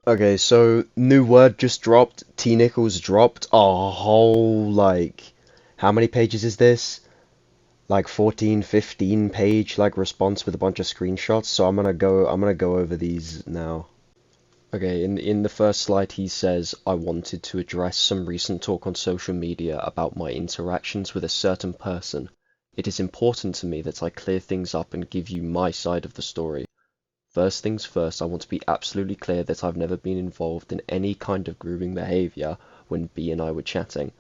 Okay, so new word just dropped. Tnickles dropped a whole, like, how many pages is this? Like 14, 15 page like response with a bunch of screenshots. So I'm gonna go over these now. Okay, in the first slide he says, I wanted to address some recent talk on social media about my interactions with a certain person. It is important to me that I clear things up and give you my side of the story. First things first, I want to be absolutely clear that I've never been involved in any kind of grooming behavior when B and I were chatting.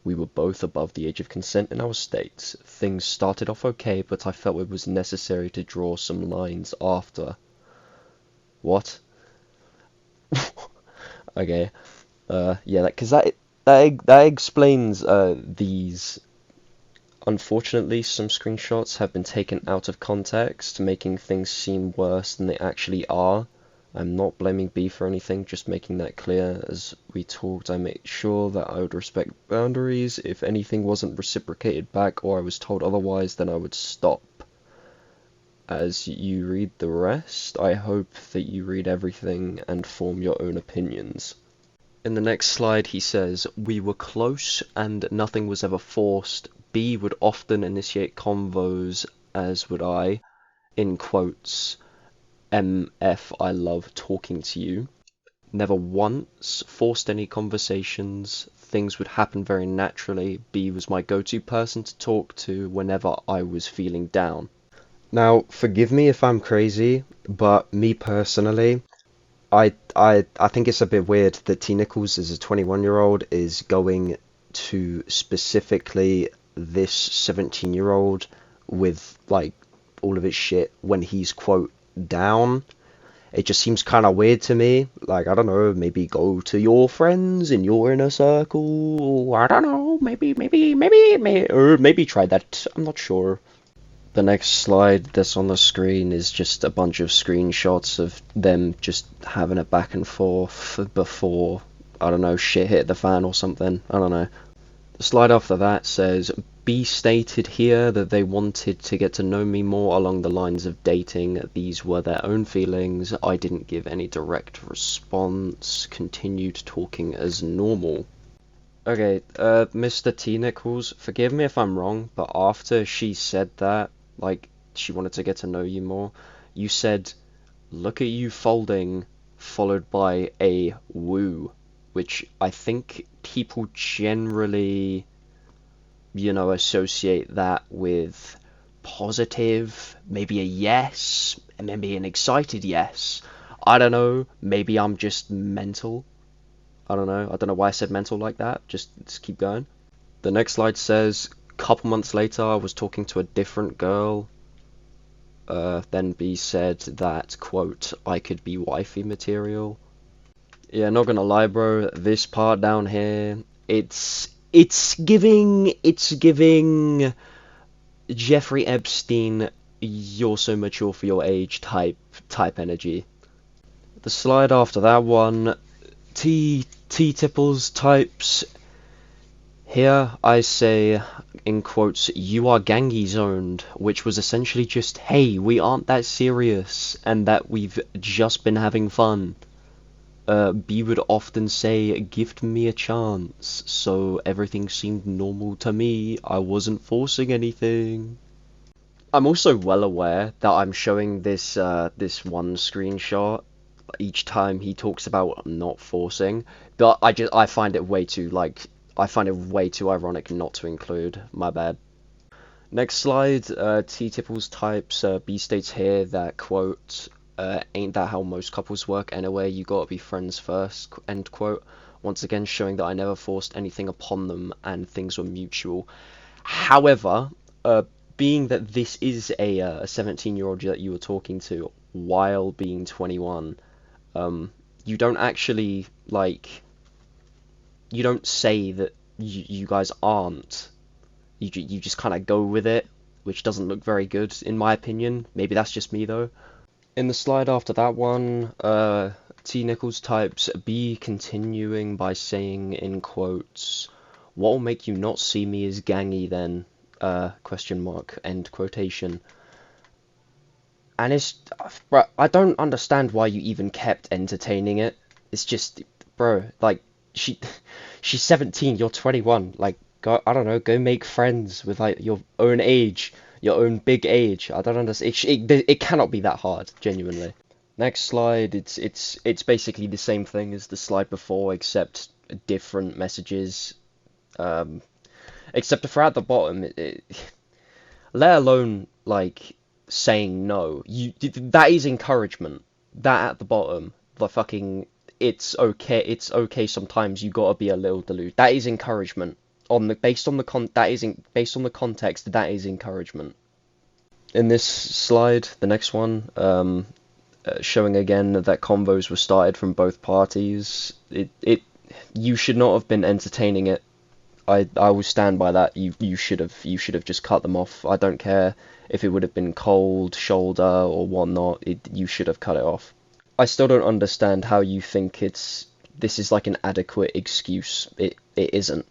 We were both above the age of consent in our states. Things started off okay, but I felt it was necessary to draw some lines after. What? Okay. Yeah, because that explains these. Unfortunately, some screenshots have been taken out of context, making things seem worse than they actually are. I'm not blaming B for anything, just making that clear. As we talked, I made sure that I would respect boundaries. If anything wasn't reciprocated back or I was told otherwise, then I would stop. As you read the rest, I hope that you read everything and form your own opinions. In the next slide, he says, we were close and nothing was ever forced. B would often initiate convos, as would I. In quotes, MF, I love talking to you. Never once forced any conversations. Things would happen very naturally. B was my go-to person to talk to whenever I was feeling down. Now, forgive me if I'm crazy, but me personally, I think it's a bit weird that T Nichols as a 21-year-old is going to specifically this 17-year-old with like all of his shit when he's quote down. It just seems kind of weird to me. Like, I don't know, maybe go to your friends in your inner circle. I don't know, or maybe try that. I'm not sure. The next slide that's on the screen is just a bunch of screenshots of them just having a back and forth before, I don't know, shit hit the fan or something. I don't know. The slide after that says, B stated here that they wanted to get to know me more along the lines of dating. These were their own feelings. I didn't give any direct response. Continued talking as normal. Okay, Mr. T. Nichols, forgive me if I'm wrong, but after she said that, like, she wanted to get to know you more, you said, look at you folding, followed by a woo, which I think people generally, associate that with positive, maybe a yes, and maybe an excited yes. I don't know, maybe I'm just mental. I don't know. I don't know why I said mental like that. Just keep going. The next slide says, couple months later, I was talking to a different girl. Then B said that, quote, I could be wifey material. Yeah, not gonna lie, bro. This part down here, it's giving Jeffrey Epstein, you're so mature for your age type energy. The slide after that one, T Tipples types. Here I say, in quotes, you are gangy zoned, which was essentially just, hey, we aren't that serious, and that we've just been having fun. B would often say, gift me a chance, so everything seemed normal to me, I wasn't forcing anything. I'm also well aware that I'm showing this one screenshot each time he talks about not forcing, but I find it way too I find it way too ironic not to include. My bad. Next slide. T Tipples types. B states here that quote, ain't that how most couples work anyway? You gotta be friends first. End quote. Once again, showing that I never forced anything upon them and things were mutual. However, being that this is a 17-year-old that you were talking to while being 21, you don't actually you don't say that you guys aren't. You just kind of go with it, which doesn't look very good in my opinion. Maybe that's just me though. In the slide after that one, T Nichols types B continuing by saying in quotes, "What will make you not see me as gangy then?" Question mark, end quotation. And I don't understand why you even kept entertaining it. it's just, bro, like, she, she's 17, you're 21, like, go, I don't know, go make friends with, like, your own age, your own big age. I don't understand, it cannot be that hard, genuinely. Next slide, it's basically the same thing as the slide before, except different messages, um, except for at the bottom, let alone, like, saying no. That is encouragement. That at the bottom, the fucking it's okay sometimes you gotta be a little deluded. That is encouragement. Based on the based on the context, that is encouragement. In this slide, the next one, showing again that convos were started from both parties. You should not have been entertaining it. I will stand by that. You should have just cut them off. I don't care if it would have been cold shoulder or whatnot. You should have cut it off. I still don't understand how you think this is like an adequate excuse. It isn't.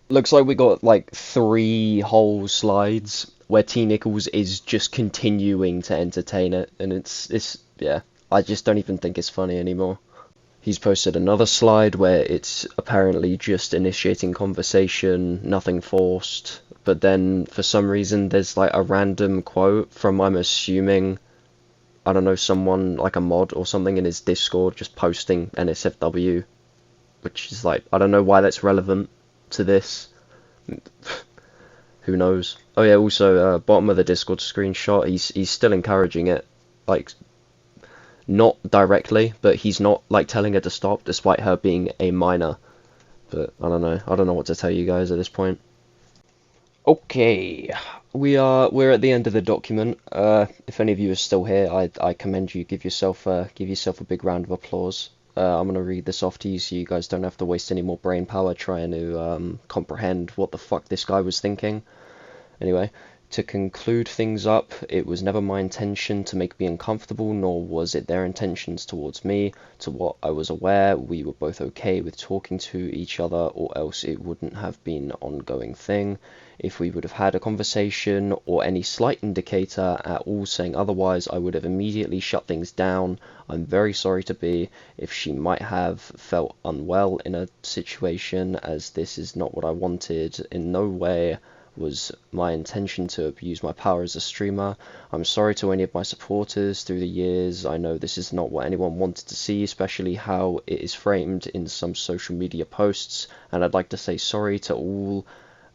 Looks like we got like 3 whole slides where Tnickles is just continuing to entertain it, and it's yeah. I just don't even think it's funny anymore. He's posted another slide where it's apparently just initiating conversation, nothing forced, but then for some reason there's like a random quote from, I'm assuming, I don't know, someone like a mod or something in his Discord just posting NSFW, which is like, I don't know why that's relevant to this. Who knows? Oh yeah, also, bottom of the Discord screenshot, he's still encouraging it, like, not directly, but he's not like telling her to stop despite her being a minor. But I don't know what to tell you guys at this point. Okay, we're at the end of the document. If any of you are still here, I commend you. Give yourself a big round of applause. I'm gonna read this off to you so you guys don't have to waste any more brain power trying to comprehend what the fuck this guy was thinking. Anyway, to conclude things up, it was never my intention to make me uncomfortable, nor was it their intentions towards me. To what I was aware, we were both okay with talking to each other, or else it wouldn't have been an ongoing thing. If we would have had a conversation, or any slight indicator at all saying otherwise, I would have immediately shut things down. I'm very sorry to be, if she might have felt unwell in a situation, as this is not what I wanted. In no way was my intention to abuse my power as a streamer. I'm sorry to any of my supporters through the years. I know this is not what anyone wanted to see, especially how it is framed in some social media posts, and I'd like to say sorry to all,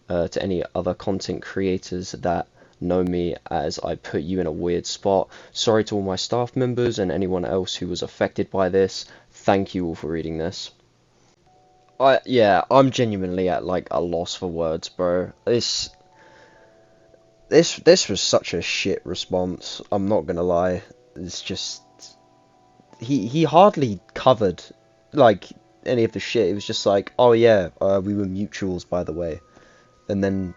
to any other content creators that know me, as I put you in a weird spot. Sorry to all my staff members and anyone else who was affected by this. Thank you all for reading this. Yeah, I'm genuinely at like a loss for words, bro. This was such a shit response. I'm not gonna lie. It's just he hardly covered like any of the shit. It was just like, oh yeah, we were mutuals, by the way, and then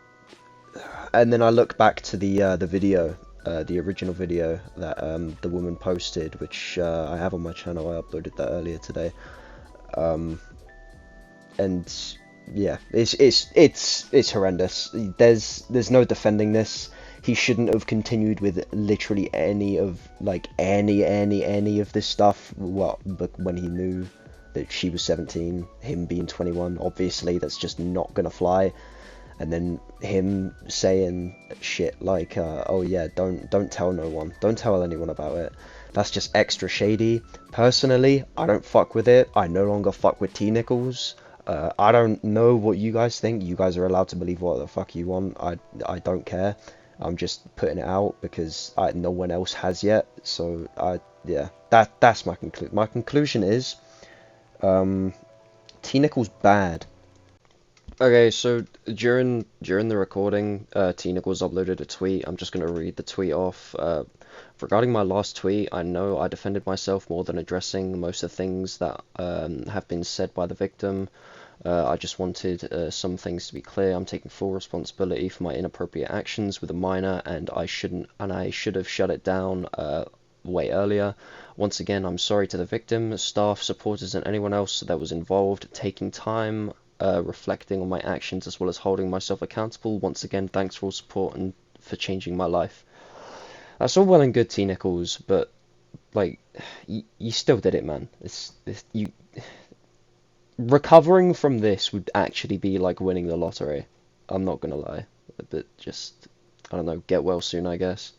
I look back to the video, the original video that the woman posted, which I have on my channel. I uploaded that earlier today. And yeah, it's horrendous. There's no defending this. He shouldn't have continued with literally any of any of this stuff. Well, but when he knew that she was 17, him being 21, obviously that's just not gonna fly. And then him saying shit like, oh yeah, don't tell no one, don't tell anyone about it. That's just extra shady. Personally, I don't fuck with it. I no longer fuck with Tnickles. I don't know what you guys think. You guys are allowed to believe what the fuck you want. I don't care. I'm just putting it out because no one else has yet. So yeah, that's my conclusion. My conclusion is, Tnickles bad. Okay, so during the recording, Tnickles uploaded a tweet. I'm just gonna read the tweet off. Regarding my last tweet, I know I defended myself more than addressing most of the things that have been said by the victim. I just wanted some things to be clear. I'm taking full responsibility for my inappropriate actions with a minor, and I should have shut it down way earlier. Once again, I'm sorry to the victim, staff, supporters, and anyone else that was involved. Taking time, reflecting on my actions, as well as holding myself accountable. Once again, thanks for all support and for changing my life. That's all well and good, Tnickles, but like, you still did it, man. recovering from this would actually be like winning the lottery. I'm not gonna lie, but just I don't know, get well soon, I guess.